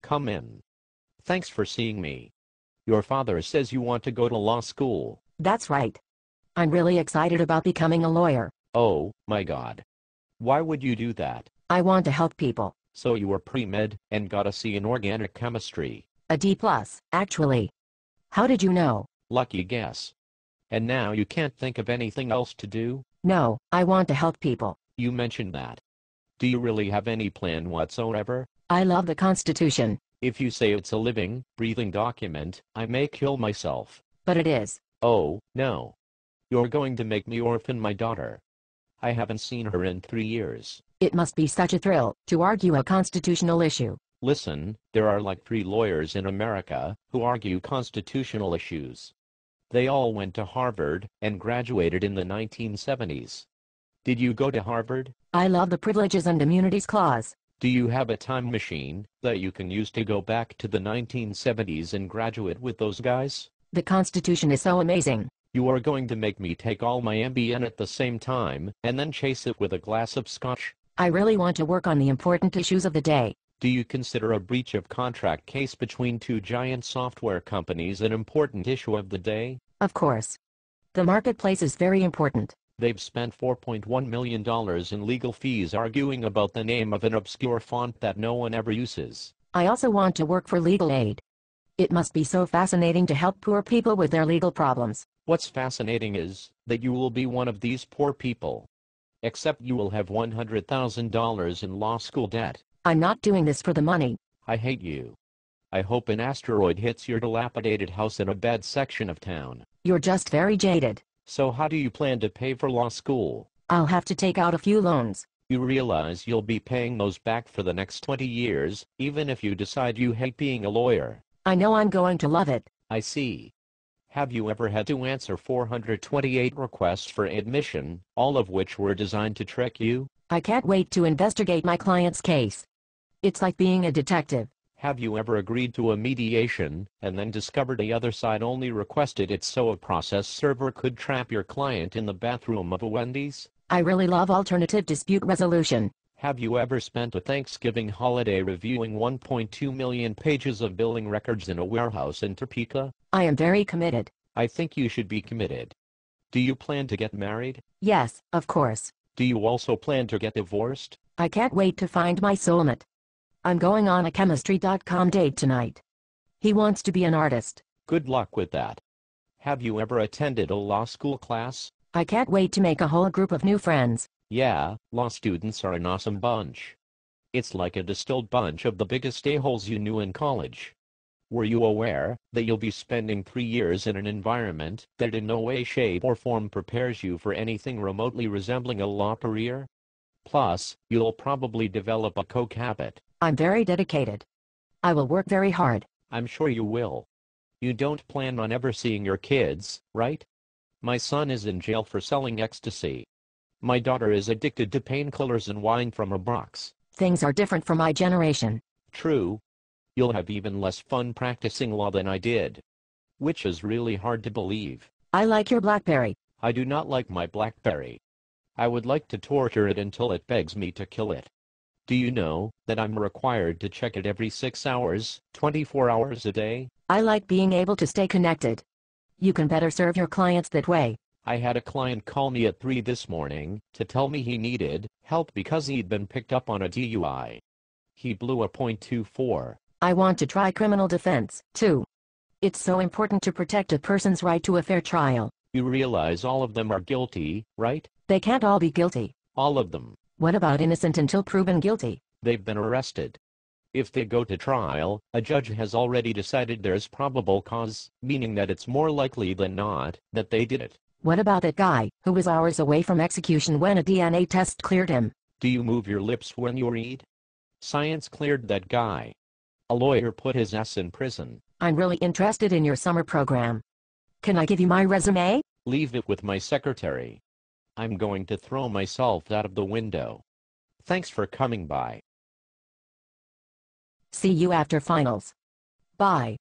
Come in. Thanks for seeing me. Your father says you want to go to law school. That's right. I'm really excited about becoming a lawyer. Oh, my God. Why would you do that? I want to help people. So you were pre-med and got a C in organic chemistry. A D+, actually. How did you know? Lucky guess. And now you can't think of anything else to do? No, I want to help people. You mentioned that. Do you really have any plan whatsoever? I love the Constitution. If you say it's a living, breathing document, I may kill myself. But it is. Oh, no. You're going to make me orphan my daughter. I haven't seen her in 3 years. It must be such a thrill to argue a constitutional issue. Listen, there are like 3 lawyers in America who argue constitutional issues. They all went to Harvard and graduated in the 1970s. Did you go to Harvard? I love the Privileges and Immunities Clause. Do you have a time machine that you can use to go back to the 1970s and graduate with those guys? The Constitution is so amazing. You are going to make me take all my MBN at the same time and then chase it with a glass of scotch? I really want to work on the important issues of the day. Do you consider a breach of contract case between 2 giant software companies an important issue of the day? Of course. The marketplace is very important. They've spent $4.1 million in legal fees arguing about the name of an obscure font that no one ever uses. I also want to work for legal aid. It must be so fascinating to help poor people with their legal problems. What's fascinating is that you will be one of these poor people. Except you will have $100,000 in law school debt. I'm not doing this for the money. I hate you. I hope an asteroid hits your dilapidated house in a bad section of town. You're just very jaded. So how do you plan to pay for law school? I'll have to take out a few loans. You realize you'll be paying those back for the next 20 years, even if you decide you hate being a lawyer. I know I'm going to love it. I see. Have you ever had to answer 428 requests for admission, all of which were designed to trick you? I can't wait to investigate my client's case. It's like being a detective. Have you ever agreed to a mediation, and then discovered the other side only requested it so a process server could trap your client in the bathroom of a Wendy's? I really love alternative dispute resolution. Have you ever spent a Thanksgiving holiday reviewing 1.2 million pages of billing records in a warehouse in Topeka? I am very committed. I think you should be committed. Do you plan to get married? Yes, of course. Do you also plan to get divorced? I can't wait to find my soulmate. I'm going on a chemistry.com date tonight. He wants to be an artist. Good luck with that. Have you ever attended a law school class? I can't wait to make a whole group of new friends. Yeah, law students are an awesome bunch. It's like a distilled bunch of the biggest a-holes you knew in college. Were you aware that you'll be spending 3 years in an environment that in no way, shape, or form prepares you for anything remotely resembling a law career? Plus, you'll probably develop a coke habit. I'm very dedicated. I will work very hard. I'm sure you will. You don't plan on ever seeing your kids, right? My son is in jail for selling ecstasy. My daughter is addicted to painkillers and wine from a box. Things are different for my generation. True. You'll have even less fun practicing law than I did. Which is really hard to believe. I like your BlackBerry. I do not like my BlackBerry. I would like to torture it until it begs me to kill it. Do you know that I'm required to check it every 6 hours, 24 hours a day? I like being able to stay connected. You can better serve your clients that way. I had a client call me at 3 this morning to tell me he needed help because he'd been picked up on a DUI. He blew a .24. I want to try criminal defense, too. It's so important to protect a person's right to a fair trial. You realize all of them are guilty, right? They can't all be guilty. All of them. What about innocent until proven guilty? They've been arrested. If they go to trial, a judge has already decided there's probable cause, meaning that it's more likely than not that they did it. What about that guy who was hours away from execution when a DNA test cleared him? Do you move your lips when you read? Science cleared that guy. A lawyer put his ass in prison. I'm really interested in your summer program. Can I give you my resume? Leave it with my secretary. I'm going to throw myself out of the window. Thanks for coming by. See you after finals. Bye.